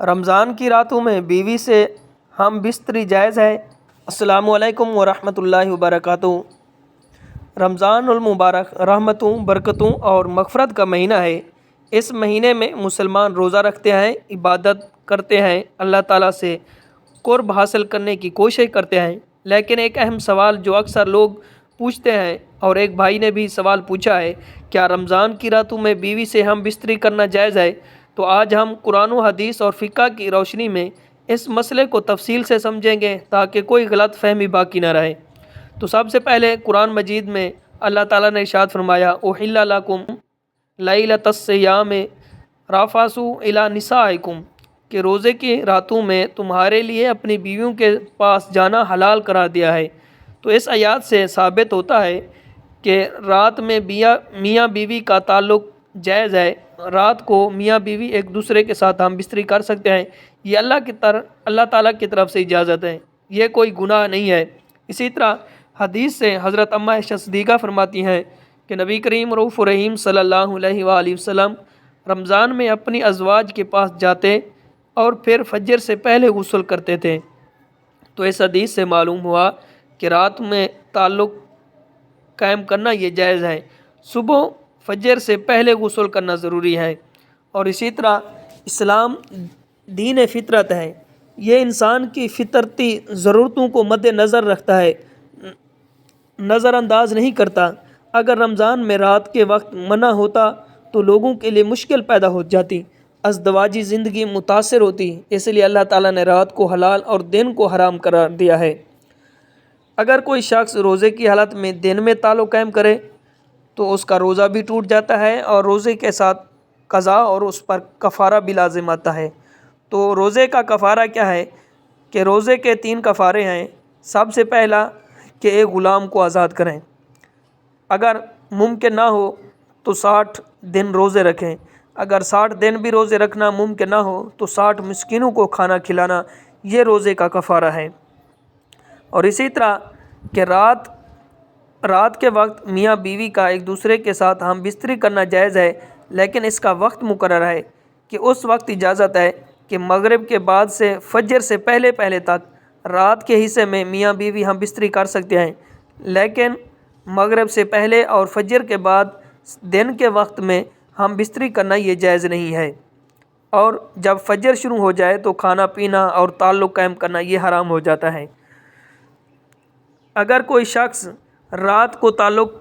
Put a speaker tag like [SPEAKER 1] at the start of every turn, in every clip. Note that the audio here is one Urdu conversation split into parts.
[SPEAKER 1] رمضان کی راتوں میں بیوی سے ہم بستری جائز ہے؟ السلام علیکم ورحمۃ اللہ وبرکاتہ۔ رمضان المبارک رحمتوں، برکتوں اور مغفرت کا مہینہ ہے۔ اس مہینے میں مسلمان روزہ رکھتے ہیں، عبادت کرتے ہیں، اللہ تعالیٰ سے قرب حاصل کرنے کی کوشش کرتے ہیں۔ لیکن ایک اہم سوال جو اکثر لوگ پوچھتے ہیں، اور ایک بھائی نے بھی سوال پوچھا ہے، کیا رمضان کی راتوں میں بیوی سے ہم بستری کرنا جائز ہے؟ تو آج ہم قرآن و حدیث اور فقہ کی روشنی میں اس مسئلے کو تفصیل سے سمجھیں گے تاکہ کوئی غلط فہمی باقی نہ رہے۔ تو سب سے پہلے قرآن مجید میں اللہ تعالیٰ نے ارشاد فرمایا، احل لکم لیلۃ الصیام رفثوا الی نسائکم، کہ روزے کی راتوں میں تمہارے لیے اپنی بیویوں کے پاس جانا حلال قرار دیا ہے۔ تو اس آیات سے ثابت ہوتا ہے کہ رات میں میاں بیوی کا تعلق جائز ہے۔ رات کو میاں بیوی ایک دوسرے کے ساتھ ہم بستری کر سکتے ہیں، یہ اللہ تعالیٰ کی طرف سے اجازت ہے، یہ کوئی گناہ نہیں ہے۔ اسی طرح حدیث سے حضرت اماں عائشہ صدیقہ فرماتی ہیں کہ نبی کریم رؤوف رحیم صلی اللہ علیہ وآلہ وسلم رمضان میں اپنی ازواج کے پاس جاتے اور پھر فجر سے پہلے غسل کرتے تھے۔ تو اس حدیث سے معلوم ہوا کہ رات میں تعلق قائم کرنا یہ جائز ہے، صبح فجر سے پہلے غسل کرنا ضروری ہے۔ اور اسی طرح اسلام دین فطرت ہے، یہ انسان کی فطرتی ضرورتوں کو مد نظر رکھتا ہے، نظر انداز نہیں کرتا۔ اگر رمضان میں رات کے وقت منع ہوتا تو لوگوں کے لیے مشکل پیدا ہو جاتی، ازدواجی زندگی متاثر ہوتی۔ اس لیے اللہ تعالیٰ نے رات کو حلال اور دن کو حرام قرار دیا ہے۔ اگر کوئی شخص روزے کی حالت میں دن میں تعلق قائم کرے تو اس کا روزہ بھی ٹوٹ جاتا ہے، اور روزے کے ساتھ قضا اور اس پر کفارہ بھی لازم آتا ہے۔ تو روزے کا کفارہ کیا ہے کہ روزے کے 3 کفارے ہیں۔ سب سے پہلا کہ ایک غلام کو آزاد کریں، اگر ممکن نہ ہو تو 60 دن روزے رکھیں۔ اگر 60 دن بھی روزے رکھنا ممکن نہ ہو تو 60 مسکینوں کو کھانا کھلانا، یہ روزے کا کفارہ ہے۔ اور اسی طرح کہ رات کے وقت میاں بیوی کا ایک دوسرے کے ساتھ ہم بستری کرنا جائز ہے، لیکن اس کا وقت مقرر ہے کہ اس وقت اجازت ہے کہ مغرب کے بعد سے فجر سے پہلے تک رات کے حصے میں میاں بیوی ہم بستری کر سکتے ہیں، لیکن مغرب سے پہلے اور فجر کے بعد دن کے وقت میں ہم بستری کرنا یہ جائز نہیں ہے۔ اور جب فجر شروع ہو جائے تو کھانا پینا اور تعلق قائم کرنا یہ حرام ہو جاتا ہے۔ اگر کوئی شخص رات کو تعلق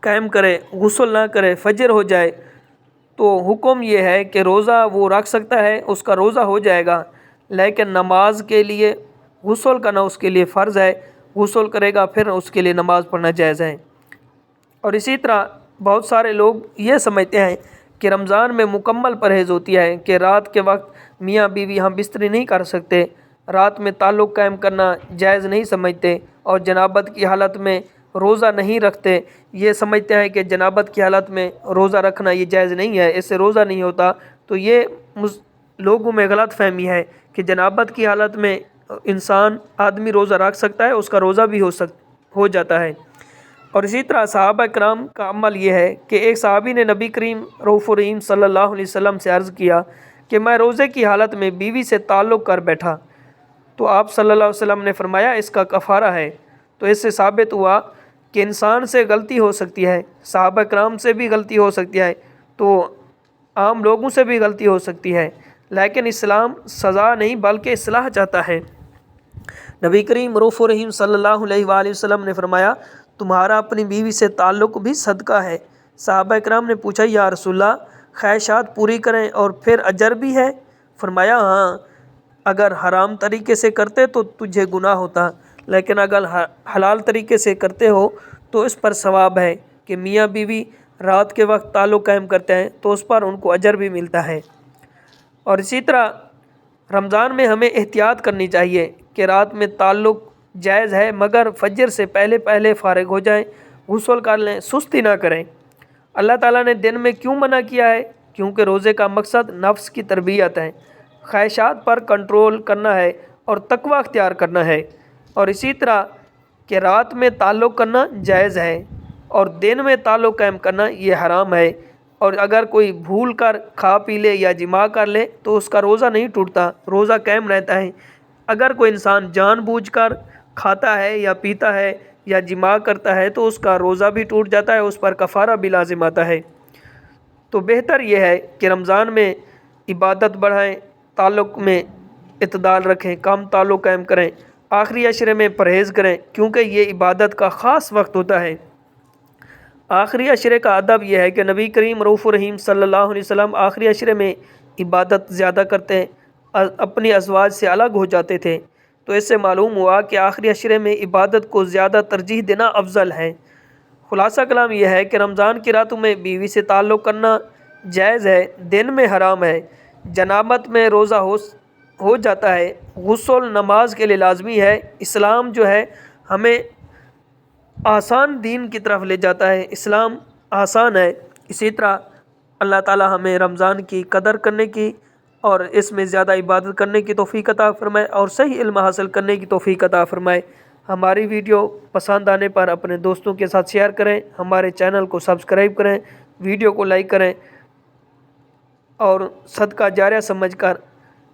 [SPEAKER 1] قائم کرے، غسل نہ کرے، فجر ہو جائے، تو حکم یہ ہے کہ روزہ وہ رکھ سکتا ہے، اس کا روزہ ہو جائے گا، لیکن نماز کے لیے غسل کرنا اس کے لیے فرض ہے۔ غسل کرے گا پھر اس کے لیے نماز پڑھنا جائز ہے۔ اور اسی طرح بہت سارے لوگ یہ سمجھتے ہیں کہ رمضان میں مکمل پرہیز ہوتی ہے کہ رات کے وقت میاں بیوی ہم بستری نہیں کر سکتے، رات میں تعلق قائم کرنا جائز نہیں سمجھتے، اور جنابت کی حالت میں روزہ نہیں رکھتے۔ یہ سمجھتے ہیں کہ جنابت کی حالت میں روزہ رکھنا یہ جائز نہیں ہے، اس سے روزہ نہیں ہوتا۔ تو یہ لوگوں میں غلط فہمی ہے کہ جنابت کی حالت میں آدمی روزہ رکھ سکتا ہے، اس کا روزہ بھی ہو جاتا ہے۔ اور اسی طرح صحابہ کرام کا عمل یہ ہے کہ ایک صحابی نے نبی کریم رؤوف رحیم صلی اللہ علیہ وسلم سے عرض کیا کہ میں روزے کی حالت میں بیوی سے تعلق کر بیٹھا، تو آپ صلی اللہ علیہ وسلم نے فرمایا اس کا کفارہ ہے۔ تو اس سے ثابت ہوا کہ انسان سے غلطی ہو سکتی ہے، صحابہ کرام سے بھی غلطی ہو سکتی ہے، تو عام لوگوں سے بھی غلطی ہو سکتی ہے، لیکن اسلام سزا نہیں بلکہ اصلاح چاہتا ہے۔ نبی کریم رؤوف رحیم صلی اللہ علیہ وآلہ وسلم نے فرمایا تمہارا اپنی بیوی سے تعلق بھی صدقہ ہے۔ صحابہ کرام نے پوچھا یا رسول اللہ خواہشات پوری کریں اور پھر اجر بھی ہے؟ فرمایا ہاں، اگر حرام طریقے سے کرتے تو تجھے گناہ ہوتا، لیکن اگر حلال طریقے سے کرتے ہو تو اس پر ثواب ہے کہ میاں بیوی رات کے وقت تعلق قائم کرتے ہیں تو اس پر ان کو اجر بھی ملتا ہے۔ اور اسی طرح رمضان میں ہمیں احتیاط کرنی چاہیے کہ رات میں تعلق جائز ہے، مگر فجر سے پہلے فارغ ہو جائیں، غسل کر لیں، سستی نہ کریں۔ اللہ تعالیٰ نے دن میں کیوں منع کیا ہے؟ کیونکہ روزے کا مقصد نفس کی تربیت ہے، خواہشات پر کنٹرول کرنا ہے اور تقوی اختیار کرنا ہے۔ اور اسی طرح کہ رات میں تعلق کرنا جائز ہے اور دن میں تعلق قائم کرنا یہ حرام ہے۔ اور اگر کوئی بھول کر کھا پی لے یا جماع کر لے تو اس کا روزہ نہیں ٹوٹتا، روزہ قائم رہتا ہے۔ اگر کوئی انسان جان بوجھ کر کھاتا ہے یا پیتا ہے یا جماع کرتا ہے تو اس کا روزہ بھی ٹوٹ جاتا ہے، اس پر کفارہ بھی لازم آتا ہے۔ تو بہتر یہ ہے کہ رمضان میں عبادت بڑھائیں، تعلق میں اعتدال رکھیں، کم تعلق قائم کریں، آخری عشرے میں پرہیز کریں کیونکہ یہ عبادت کا خاص وقت ہوتا ہے۔ آخری عشرے کا ادب یہ ہے کہ نبی کریم رؤوف الرحیم صلی اللہ علیہ وسلم آخری عشرے میں عبادت زیادہ کرتے، اپنی ازواج سے الگ ہو جاتے تھے، تو اس سے معلوم ہوا کہ آخری عشرے میں عبادت کو زیادہ ترجیح دینا افضل ہے۔ خلاصہ کلام یہ ہے کہ رمضان کی راتوں میں بیوی سے تعلق کرنا جائز ہے، دن میں حرام ہے، جنابت میں روزہ ہو جاتا ہے، غسل نماز کے لیے لازمی ہے۔ اسلام جو ہے ہمیں آسان دین کی طرف لے جاتا ہے، اسلام آسان ہے۔ اسی طرح اللہ تعالی ہمیں رمضان کی قدر کرنے کی اور اس میں زیادہ عبادت کرنے کی توفیق عطا فرمائے اور صحیح علم حاصل کرنے کی توفیق عطا فرمائے۔ ہماری ویڈیو پسند آنے پر اپنے دوستوں کے ساتھ شیئر کریں، ہمارے چینل کو سبسکرائب کریں، ویڈیو کو لائک کریں اور صدقہ جاریہ سمجھ کر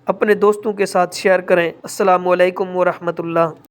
[SPEAKER 1] اپنے دوستوں کے ساتھ شیئر کریں۔ السلام علیکم ورحمۃ اللہ۔